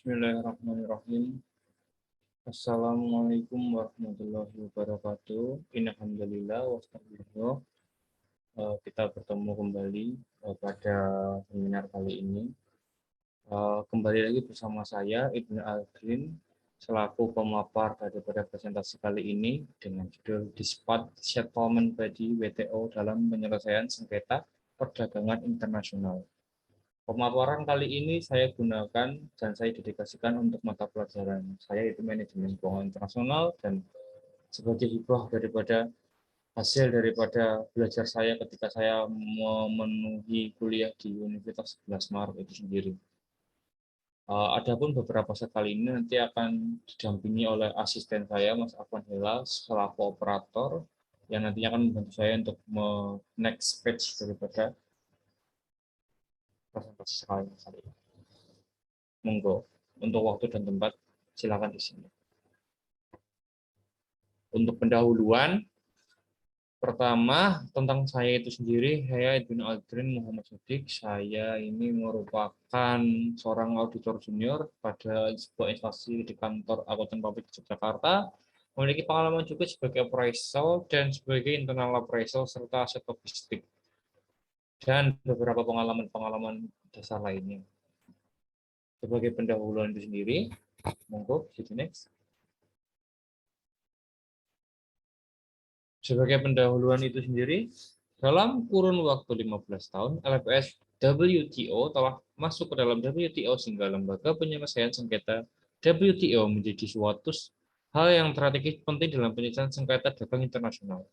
Bismillahirrahmanirrahim. Assalamualaikum warahmatullahi wabarakatuh. Innalhamdulillah wastagfirullah. Kita bertemu kembali pada seminar kali ini. Kembali lagi bersama saya Ibnu Aldrin selaku pemapar daripada presentasi kali ini dengan judul Dispute Settlement Body WTO dalam penyelesaian sengketa perdagangan internasional. Pemaparan kali ini saya gunakan dan saya dedikasikan untuk mata pelajaran saya, yaitu manajemen keuangan internasional, dan sebagai hibah daripada hasil daripada belajar saya ketika saya memenuhi kuliah di Universitas 11 Maret itu sendiri. Adapun beberapa set kali ini nanti akan didampingi oleh asisten saya, Mas Afwan Hela, selaku operator, yang nantinya akan membantu saya untuk next page daripada presentasi kali ini. Monggo, untuk waktu dan tempat silakan di sini. Untuk pendahuluan, pertama tentang saya itu sendiri, saya Ibnu Aldrin Muhammad Sodik. Saya ini merupakan seorang auditor junior pada sebuah instansi di kantor akuntan publik Yogyakarta. Memiliki pengalaman juga sebagai appraisal dan sebagai internal appraisal serta aset logistik, dan beberapa pengalaman dasar lainnya. Sebagai pendahuluan itu sendiri, monggo next. Sebagai pendahuluan itu sendiri, dalam kurun waktu 15 tahun, LPS WTO telah masuk ke dalam WTO sehingga lembaga penyelesaian sengketa WTO menjadi suatu hal yang strategis penting dalam penyelesaian sengketa dagang internasional.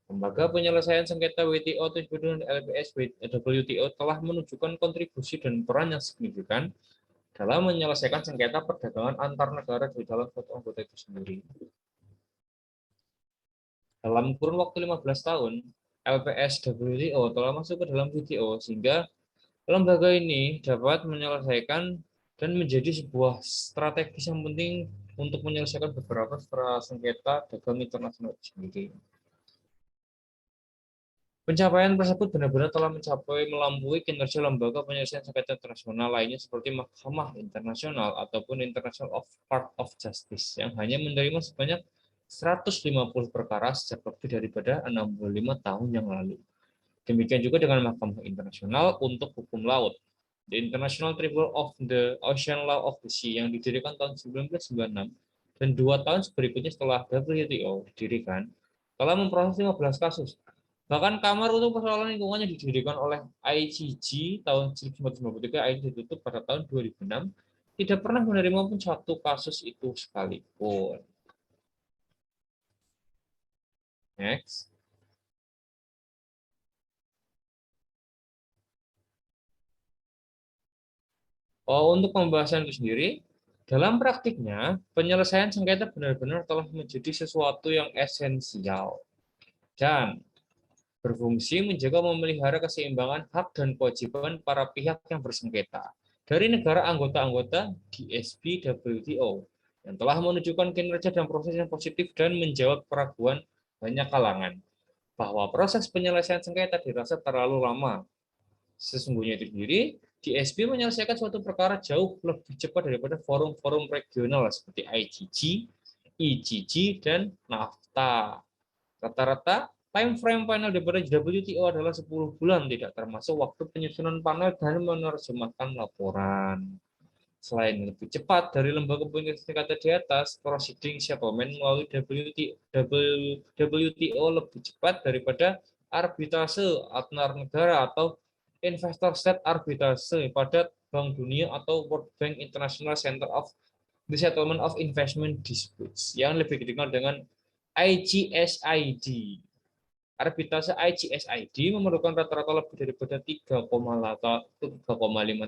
Lembaga penyelesaian sengketa WTO tersebut dengan LPS WTO telah menunjukkan kontribusi dan peran yang signifikan dalam menyelesaikan sengketa perdagangan antar negara di dalam suatu anggota itu sendiri. Dalam kurun waktu 15 tahun, LPS WTO telah masuk ke dalam WTO sehingga lembaga ini dapat menyelesaikan dan menjadi sebuah strategis yang penting untuk menyelesaikan beberapa sengketa dagang internasional sendiri. Pencapaian tersebut benar-benar telah melampaui kinerja lembaga penyelesaian sengketa internasional lainnya seperti Mahkamah Internasional ataupun International Court of Justice yang hanya menerima sebanyak 150 perkara sejak lebih daripada 65 tahun yang lalu. Demikian juga dengan Mahkamah Internasional untuk Hukum Laut, The International Tribunal of the Ocean Law of the Sea, yang didirikan tahun 1996 dan 2 tahun berikutnya setelah WTO didirikan, telah memproses 15 kasus. Bahkan Kamar untuk Persoalan Lingkungannya didirikan oleh ICG tahun 1993, akhirnya ditutup pada tahun 2006, tidak pernah menerima pun satu kasus itu sekalipun. Next. Untuk pembahasan itu sendiri, dalam praktiknya, penyelesaian sengketa benar-benar telah menjadi sesuatu yang esensial dan berfungsi menjaga memelihara keseimbangan hak dan kewajiban para pihak yang bersengketa dari negara anggota-anggota GSP WTO yang telah menunjukkan kinerja dan proses yang positif dan menjawab keraguan banyak kalangan bahwa proses penyelesaian sengketa dirasa terlalu lama. Sesungguhnya itu sendiri, GSP menyelesaikan suatu perkara jauh lebih cepat daripada forum-forum regional seperti IGG, IGG, dan NAFTA. Rata-rata time frame panel daripada WTO adalah 10 bulan, tidak termasuk waktu penyusunan panel dan menerjemahkan laporan. Selain lebih cepat dari lembaga penyelesaian kata di atas, proceeding settlement melalui WTO lebih cepat daripada arbitrase antar negara atau investor state arbitrase pada Bank Dunia atau World Bank International Center of the Settlement of Investment Disputes yang lebih dikenal dengan IGSID. Arbitrase IGSID memerlukan rata-rata lebih daripada 3,5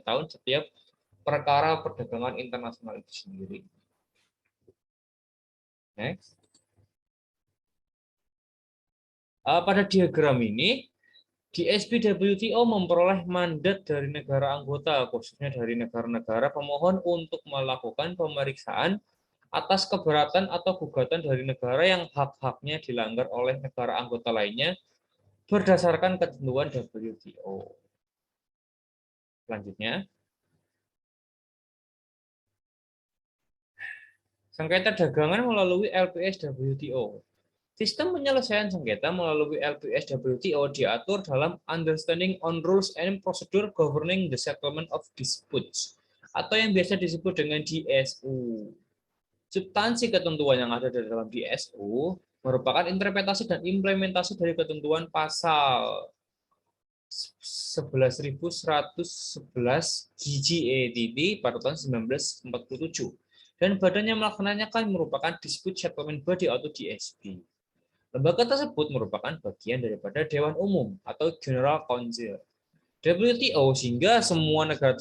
tahun setiap perkara perdagangan internasional itu sendiri. Next. Pada diagram ini, GSP WTO memperoleh mandat dari negara anggota, khususnya dari negara-negara pemohon untuk melakukan pemeriksaan atas keberatan atau gugatan dari negara yang hak-haknya dilanggar oleh negara anggota lainnya berdasarkan ketentuan WTO. Selanjutnya, Sengketa dagangan melalui LPS WTO. Sistem penyelesaian sengketa melalui LPS WTO diatur dalam Understanding on Rules and Procedure Governing the Settlement of Disputes, atau yang biasa disebut dengan DSU. Substansi ketentuan yang ada di dalam DSU merupakan interpretasi dan implementasi dari ketentuan pasal 11.111 GGATT pada tahun 1947. Dan badannya melaksanakan merupakan Dispute Settlement Body atau DSB. Lembaga tersebut merupakan bagian daripada Dewan Umum atau General Council WTO, sehingga semua negara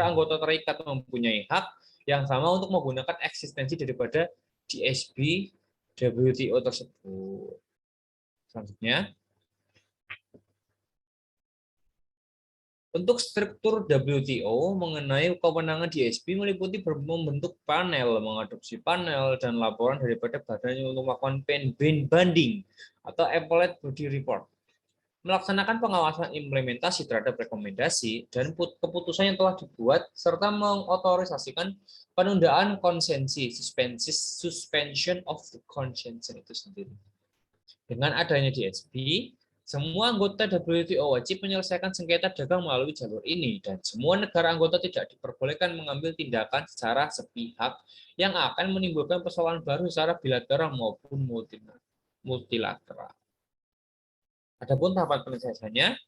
anggota terikat mempunyai hak yang sama untuk menggunakan eksistensi daripada DSB WTO tersebut. Selanjutnya, untuk struktur WTO mengenai kewenangan DSB meliputi membentuk panel, mengadopsi panel, dan laporan daripada badannya untuk melakukan banding atau Appellate Body Report, melaksanakan pengawasan implementasi terhadap rekomendasi dan keputusan yang telah dibuat, serta mengotorisasikan penundaan konsensi, suspension of the consent itu sendiri. Dengan adanya DSB, semua anggota WTO wajib menyelesaikan sengketa dagang melalui jalur ini, dan semua negara anggota tidak diperbolehkan mengambil tindakan secara sepihak yang akan menimbulkan persoalan baru secara bilateral maupun multilateral. Adapun tahapan penyelesaiannya,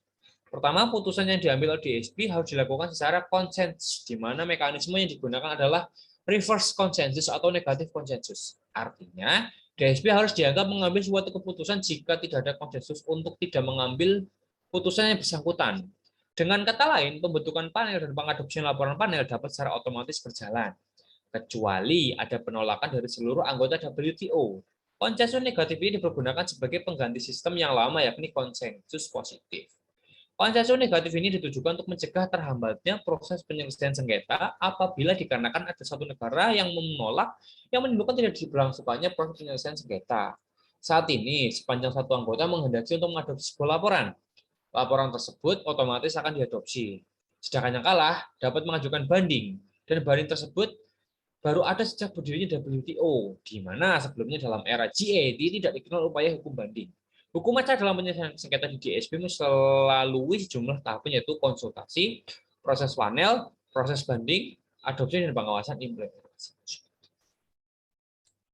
pertama, putusan yang diambil oleh DSB harus dilakukan secara konsensus, di mana mekanisme yang digunakan adalah reverse consensus atau negatif konsensus. Artinya, DSB harus dianggap mengambil suatu keputusan jika tidak ada konsensus untuk tidak mengambil putusan yang bersangkutan. Dengan kata lain, pembentukan panel dan pengadopsian laporan panel dapat secara otomatis berjalan, kecuali ada penolakan dari seluruh anggota WTO. Konsensus negatif ini dipergunakan sebagai pengganti sistem yang lama, yakni konsensus positif. Konsensus negatif ini ditujukan untuk mencegah terhambatnya proses penyelesaian sengketa apabila dikarenakan ada satu negara yang menolak, yang menimbulkan tidak diberlangsungannya proses penyelesaian sengketa. Saat ini, sepanjang satu anggota menghendaki untuk mengadopsi sebuah laporan, laporan tersebut otomatis akan diadopsi. Sedangkan yang kalah dapat mengajukan banding, dan banding tersebut baru ada sejak berdirinya WTO, di mana sebelumnya dalam era GATT tidak dikenal upaya hukum banding. Hukum acara dalam penyelesaian sengketa di DSB melalui sejumlah tahapan, yaitu konsultasi, proses panel, proses banding, adopsi, dan pengawasan implementasi.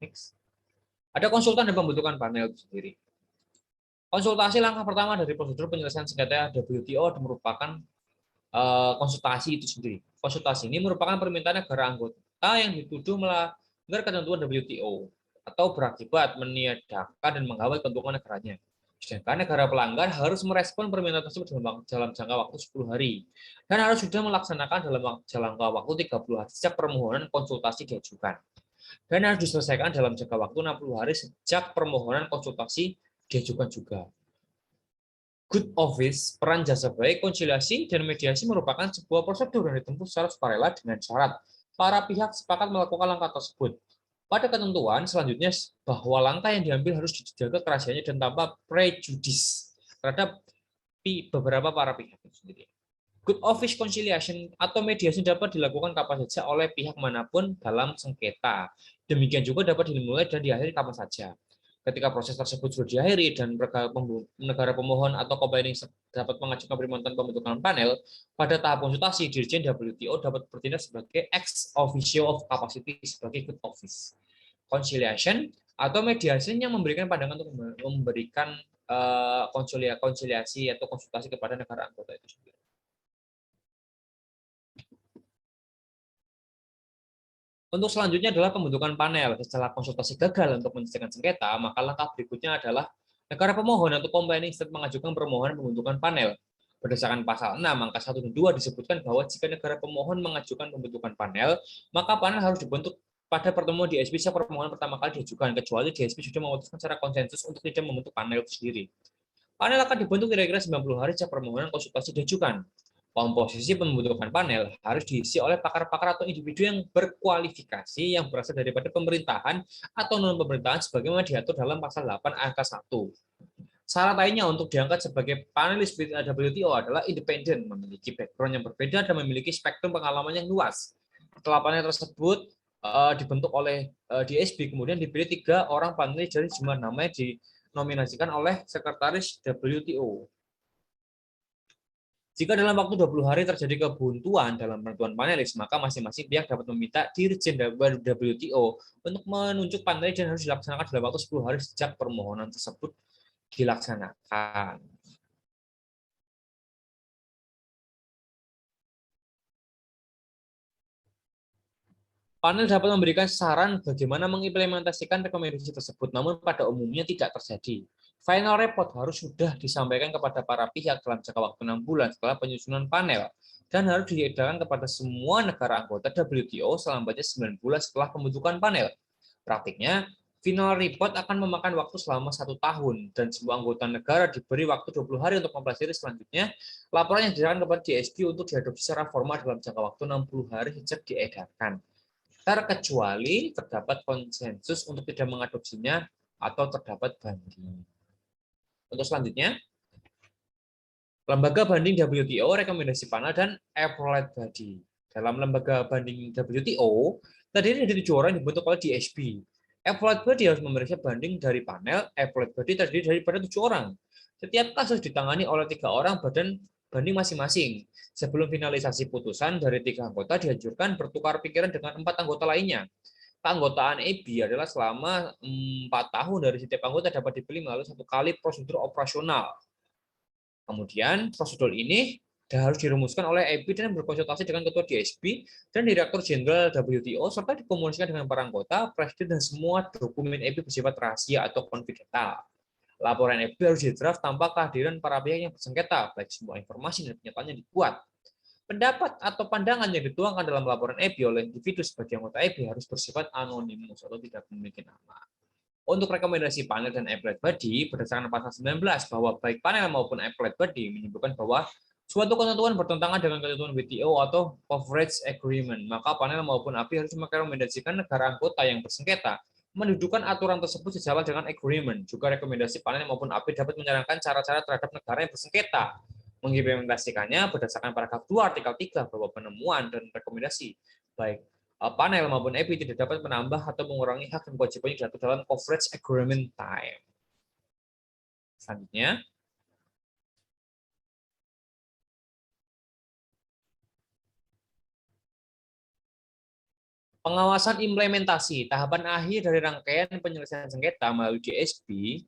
Next. Ada konsultan dan pembentukan panel itu sendiri. Konsultasi langkah pertama dari prosedur penyelesaian sengketa WTO merupakan konsultasi itu sendiri. Konsultasi ini merupakan permintaan negara anggota yang dituduh melanggar ketentuan WTO atau berakibat meniadakan dan mengawal ketentuan negaranya. Sedangkan negara pelanggar harus merespon permintaan tersebut dalam jangka waktu 10 hari dan harus sudah melaksanakan dalam jangka waktu 30 hari sejak permohonan konsultasi diajukan. Dan harus diselesaikan dalam jangka waktu 60 hari sejak permohonan konsultasi diajukan juga. Good office, peran jasa baik, konsiliasi, dan mediasi merupakan sebuah prosedur yang ditempuh secara sukarela dengan syarat para pihak sepakat melakukan langkah tersebut. Pada ketentuan selanjutnya bahwa langkah yang diambil harus dijaga kerahasiaannya dan tanpa prejudis terhadap beberapa para pihak itu sendiri. Good office conciliation atau mediasi dapat dilakukan kapan saja oleh pihak manapun dalam sengketa. Demikian juga dapat dimulai dan diakhiri kapan saja. Ketika proses tersebut sudah diakhiri dan negara pemohon atau complaining dapat mengajukan permintaan pembentukan panel, pada tahap konsultasi, Dirjen WTO dapat bertindak sebagai ex officio of capacity sebagai good office conciliation atau mediasi yang memberikan pandangan untuk memberikan konsiliasi atau konsultasi kepada negara anggota itu sendiri. Untuk selanjutnya adalah pembentukan panel. Setelah konsultasi gagal untuk menyelesaikan sengketa, maka langkah berikutnya adalah negara pemohon atau complaining state mengajukan permohonan pembentukan panel. Berdasarkan pasal 6 angka 1 dan 2 disebutkan bahwa jika negara pemohon mengajukan pembentukan panel, maka panel harus dibentuk pada pertemuan DSB sejak permohonan pertama kali diajukan, kecuali DSB sudah memutuskan secara konsensus untuk tidak membentuk panel itu sendiri. Panel akan dibentuk kira-kira 90 hari sejak permohonan konsultasi diajukan. Komposisi pembentukan panel harus diisi oleh pakar-pakar atau individu yang berkualifikasi yang berasal daripada pemerintahan atau non-pemerintahan sebagaimana diatur dalam pasal 8 angka 1. Syarat lainnya untuk diangkat sebagai panelis WTO adalah independen, memiliki background yang berbeda, dan memiliki spektrum pengalaman yang luas. Setelah panel tersebut dibentuk oleh DSB, kemudian dipilih 3 orang panelis dari jumlah nama yang dinominasikan oleh sekretaris WTO. Jika dalam waktu 20 hari terjadi kebuntuan dalam penentuan panelis, maka masing-masing pihak dapat meminta Dirjen WTO untuk menunjuk panelis dan harus dilaksanakan dalam waktu 10 hari sejak permohonan tersebut dilaksanakan. Panel dapat memberikan saran bagaimana mengimplementasikan rekomendasi tersebut, namun pada umumnya tidak terjadi. Final report harus sudah disampaikan kepada para pihak dalam jangka waktu 6 bulan setelah penyusunan panel dan harus diedarkan kepada semua negara anggota WTO selambatnya 9 bulan setelah pembentukan panel. Praktiknya, final report akan memakan waktu selama 1 tahun dan semua anggota negara diberi waktu 20 hari untuk mempelajari selanjutnya laporan yang diserahkan kepada DSB untuk diadopsi secara formal dalam jangka waktu 60 hari sejak diedarkan, terkecuali terdapat konsensus untuk tidak mengadopsinya atau terdapat banding. Untuk selanjutnya, lembaga banding WTO, rekomendasi panel, dan appellate body. Dalam lembaga banding WTO, terdiri dari 7 orang yang dibentuk oleh DSB. Appellate body harus memeriksa banding dari panel, appellate body terdiri daripada 7 orang. Setiap kasus ditangani oleh 3 orang badan banding masing-masing. Sebelum finalisasi putusan, dari 3 anggota dianjurkan bertukar pikiran dengan 4 anggota lainnya. Keanggotaan EB adalah selama 4 tahun dari setiap anggota dapat dipilih melalui 1 kali prosedur operasional. Kemudian prosedur ini harus dirumuskan oleh EB dan berkonsultasi dengan ketua DSB dan direktur jenderal WTO serta dikomunikasikan dengan para anggota, presiden, dan semua dokumen EB bersifat rahasia atau konfidensial. Laporan EB harus didraft tanpa kehadiran para pihak yang bersengketa, baik semua informasi dan pernyataan yang dibuat. Pendapat atau pandangan yang dituangkan dalam laporan EB oleh individu sebagai anggota EB harus bersifat anonimus atau tidak memiliki nama. Untuk rekomendasi panel dan appellate body, berdasarkan pasal 19 bahwa baik panel maupun appellate body menyebutkan bahwa suatu ketentuan bertentangan dengan ketentuan WTO atau coverage agreement, maka panel maupun API harus merekomendasikan negara anggota yang bersengketa mendudukan aturan tersebut sejalan dengan agreement. Juga rekomendasi panel maupun API dapat menyarankan cara-cara terhadap negara yang bersengketa, mengimplementasikannya berdasarkan paragraf 2 artikel 3 bahwa penemuan dan rekomendasi baik panel maupun EB tidak dapat menambah atau mengurangi hak dan kewajiban yang diatur dalam coverage agreement time. Selanjutnya, pengawasan implementasi. Tahapan akhir dari rangkaian penyelesaian sengketa melalui DSB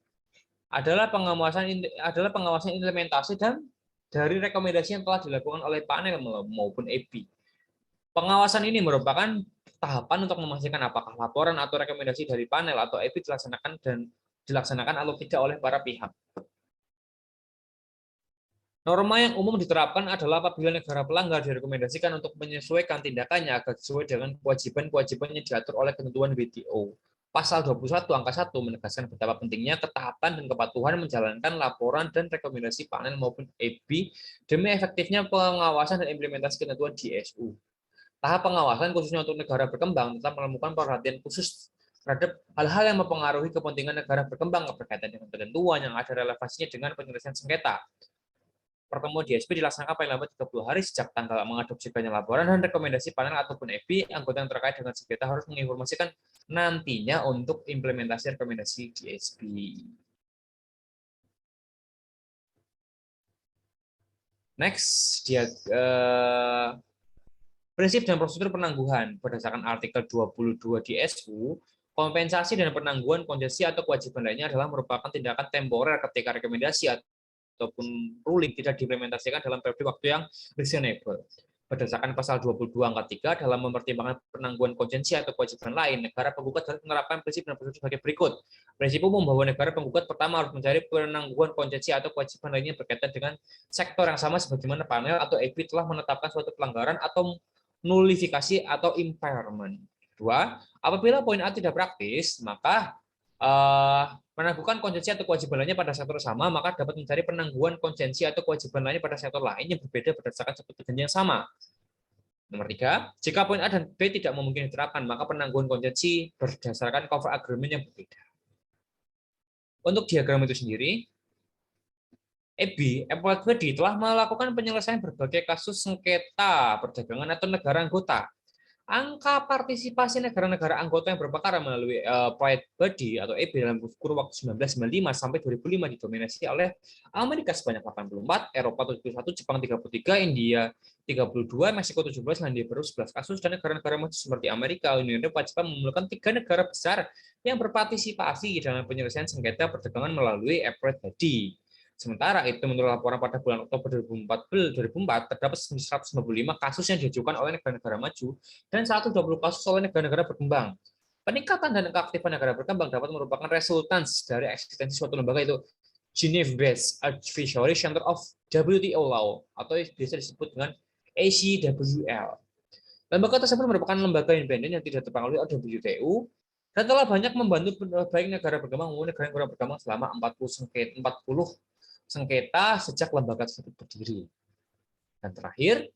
adalah pengawasan implementasi dan dari rekomendasi yang telah dilakukan oleh panel maupun EB. Pengawasan ini merupakan tahapan untuk memastikan apakah laporan atau rekomendasi dari panel atau EB dilaksanakan atau tidak oleh para pihak. Norma yang umum diterapkan adalah apabila negara pelanggar direkomendasikan untuk menyesuaikan tindakannya agar sesuai dengan kewajiban-kewajiban yang diatur oleh ketentuan WTO. Pasal 21 angka 1 menegaskan betapa pentingnya ketaatan dan kepatuhan menjalankan laporan dan rekomendasi panel maupun EB demi efektifnya pengawasan dan implementasi ketentuan DSU. Tahap pengawasan khususnya untuk negara berkembang tetap menemukan perhatian khusus terhadap hal-hal yang mempengaruhi kepentingan negara berkembang berkaitan dengan ketentuan yang ada relevansinya dengan penyelesaian sengketa. Pertemuan DSB dilaksanakan paling lambat 30 hari sejak tanggal mengadopsikannya laporan dan rekomendasi panel ataupun EB. Anggota yang terkait dengan sengketa harus menginformasikan nantinya untuk implementasi rekomendasi DSB. Next, prinsip dan prosedur penangguhan berdasarkan artikel 22 DSU, kompensasi dan penangguhan konsesi atau kewajiban lainnya adalah merupakan tindakan temporer ketika rekomendasi ataupun ruling tidak diimplementasikan dalam periode waktu yang reasonable. Berdasarkan pasal 22 angka 3, dalam mempertimbangkan penangguhan konsensi atau kewajiban lain, negara penggugat harus menerapkan prinsip dan prosedur sebagai berikut. Prinsip umum bahwa negara penggugat pertama harus mencari penangguhan konsensi atau kewajiban lainnya berkaitan dengan sektor yang sama sebagaimana panel atau EB telah menetapkan suatu pelanggaran atau nullifikasi atau impairment. 2. Apabila poin A tidak praktis, maka menangguhkan konsensi atau kewajiban lainnya pada sektor sama, maka dapat mencari penangguhan konsensi atau kewajiban lainnya pada sektor lain yang berbeda berdasarkan satu perjanjian yang sama. Nomor 3, jika poin A dan B tidak memungkinkan diterapkan, maka penangguhan konsensi berdasarkan cover agreement yang berbeda. Untuk diagram itu sendiri, EB, appellate body, telah melakukan penyelesaian berbagai kasus sengketa perdagangan atau negara anggota. Angka partisipasi negara-negara anggota yang berperkara melalui Pride Body atau EB dalam kurun waktu 1995 sampai 2005 didominasi oleh Amerika sebanyak 84, Eropa 71, Jepang 33, India 32, Meksiko 17, Selandia Baru 11 kasus, dan negara-negara maju seperti Amerika, Uni Eropa, Jepang memerlukan 3 negara besar yang berpartisipasi dalam penyelesaian sengketa perdagangan melalui Pride Body. Sementara itu, menurut laporan pada bulan Oktober 2004, terdapat 195 kasus yang diajukan oleh negara-negara maju dan 120 kasus oleh negara-negara berkembang. Peningkatan dan keaktifan negara berkembang dapat merupakan resultan dari eksistensi suatu lembaga, itu Geneva-based Advisory Center of WTO Law atau biasa disebut dengan ACWL. Lembaga tersebut merupakan lembaga independen yang tidak terpengaruh oleh WTO dan telah banyak membantu baik negara berkembang maupun negara berkembang selama 40 sengketa sejak lembaga tersebut berdiri. Dan terakhir,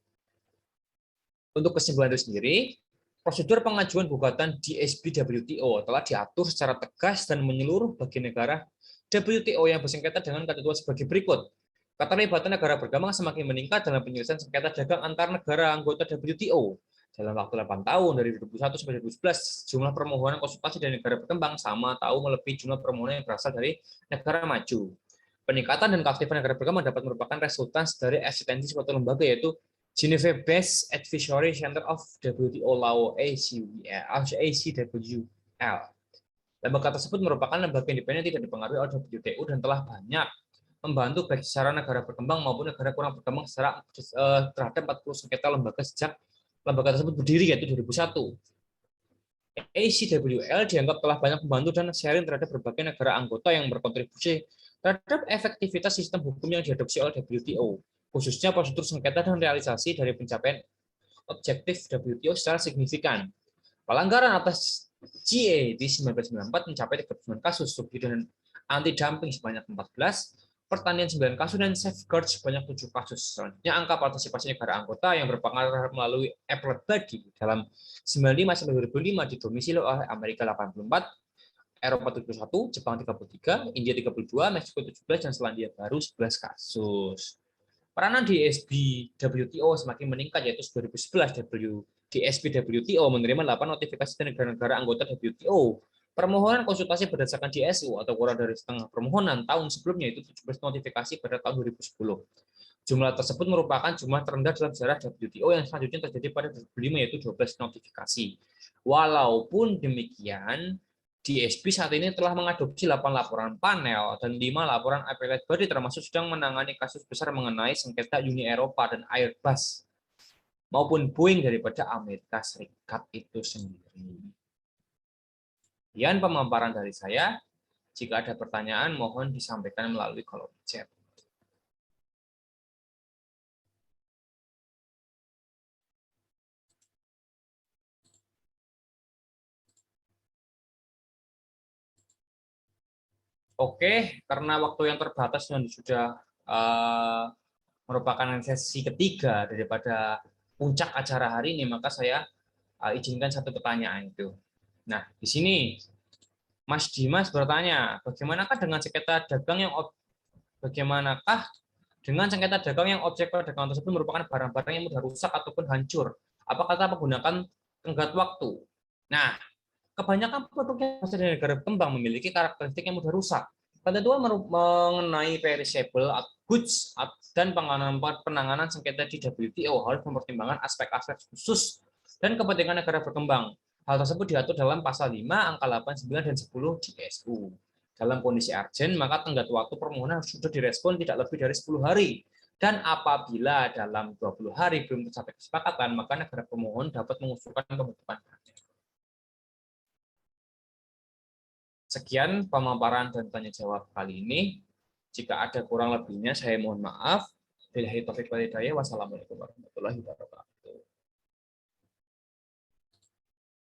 untuk kesimpulan itu sendiri, prosedur pengajuan gugatan di SBWTO telah diatur secara tegas dan menyeluruh bagi negara WTO yang bersengketa dengan ketentuan sebagai berikut. Keterlibatan negara berkembang semakin meningkat dalam penyelesaian sengketa dagang antar negara anggota WTO. Dalam waktu 8 tahun, dari 2001 sampai 2011, jumlah permohonan konsultasi dari negara berkembang sama atau melebihi jumlah permohonan yang berasal dari negara maju. Peningkatan dan keaktifan negara berkembang dapat merupakan resultan dari eksistensi suatu lembaga, yaitu Geneva-based Advisory Center of WTO Law (ACWL). Lembaga tersebut merupakan lembaga independen yang tidak dipengaruhi oleh WTO dan telah banyak membantu baik secara negara berkembang maupun negara kurang berkembang secara terhadap 40 sengketa lembaga sejak lembaga tersebut berdiri, yaitu 2001. ACWL dianggap telah banyak membantu dan sharing terhadap berbagai negara anggota yang berkontribusi terhadap efektivitas sistem hukum yang diadopsi oleh WTO, khususnya prosedur sengketa dan realisasi dari pencapaian objektif WTO secara signifikan. Pelanggaran atas GA di 1994 mencapai 39 kasus, subsidi dan anti-dumping sebanyak 14, pertanian 9 kasus, dan safeguard sebanyak 7 kasus. Selanjutnya, angka partisipasi negara anggota yang berpengaruh melalui Appellate Body dalam 95 sampai 2005 didomisili oleh Amerika 84, Eropa 71, Jepang 33, India 32, Meksiko 17, dan Selandia Baru 11 kasus. Peranan di SBWTO semakin meningkat, yaitu 2011 di SBWTO menerima 8 notifikasi dari negara-negara anggota WTO. Permohonan konsultasi berdasarkan DSU atau kurang dari setengah permohonan tahun sebelumnya, itu 17 notifikasi pada tahun 2010. Jumlah tersebut merupakan jumlah terendah dalam sejarah WTO yang selanjutnya terjadi pada 2005, yaitu 12 notifikasi. Walaupun demikian, DSB saat ini telah mengadopsi 8 laporan panel dan 5 laporan appellate body, termasuk sedang menangani kasus besar mengenai sengketa Uni Eropa dan Airbus maupun Boeing daripada Amerika Serikat itu sendiri. Sekian pemaparan dari saya. Jika ada pertanyaan, mohon disampaikan melalui kolom chat. Oke, karena waktu yang terbatas dan sudah merupakan sesi ketiga daripada puncak acara hari ini, maka saya izinkan satu pertanyaan itu. Nah, di sini Mas Dimas bertanya, bagaimanakah dengan sengketa dagang yang objek perdagangan tersebut merupakan barang-barang yang mudah rusak ataupun hancur? Apakah kita menggunakan tenggat waktu? Nah, kebanyakan produk yang berasal dari negara berkembang memiliki karakteristik yang mudah rusak. Ketentuan mengenai perishable goods dan penanganan sengketa di WTO harus mempertimbangkan aspek-aspek khusus dan kepentingan negara berkembang. Hal tersebut diatur dalam pasal 5, angka 8, 9, dan 10 DSU. Dalam kondisi urgent, maka tenggat waktu permohonan sudah direspon tidak lebih dari 10 hari. Dan apabila dalam 20 hari belum tercapai kesepakatan, maka negara pemohon dapat mengusulkan pembentukan. Sekian pemaparan dan tanya jawab kali ini. Jika ada kurang lebihnya, saya mohon maaf. Billahi taufiq wal hidayah. Wassalamualaikum warahmatullahi wabarakatuh.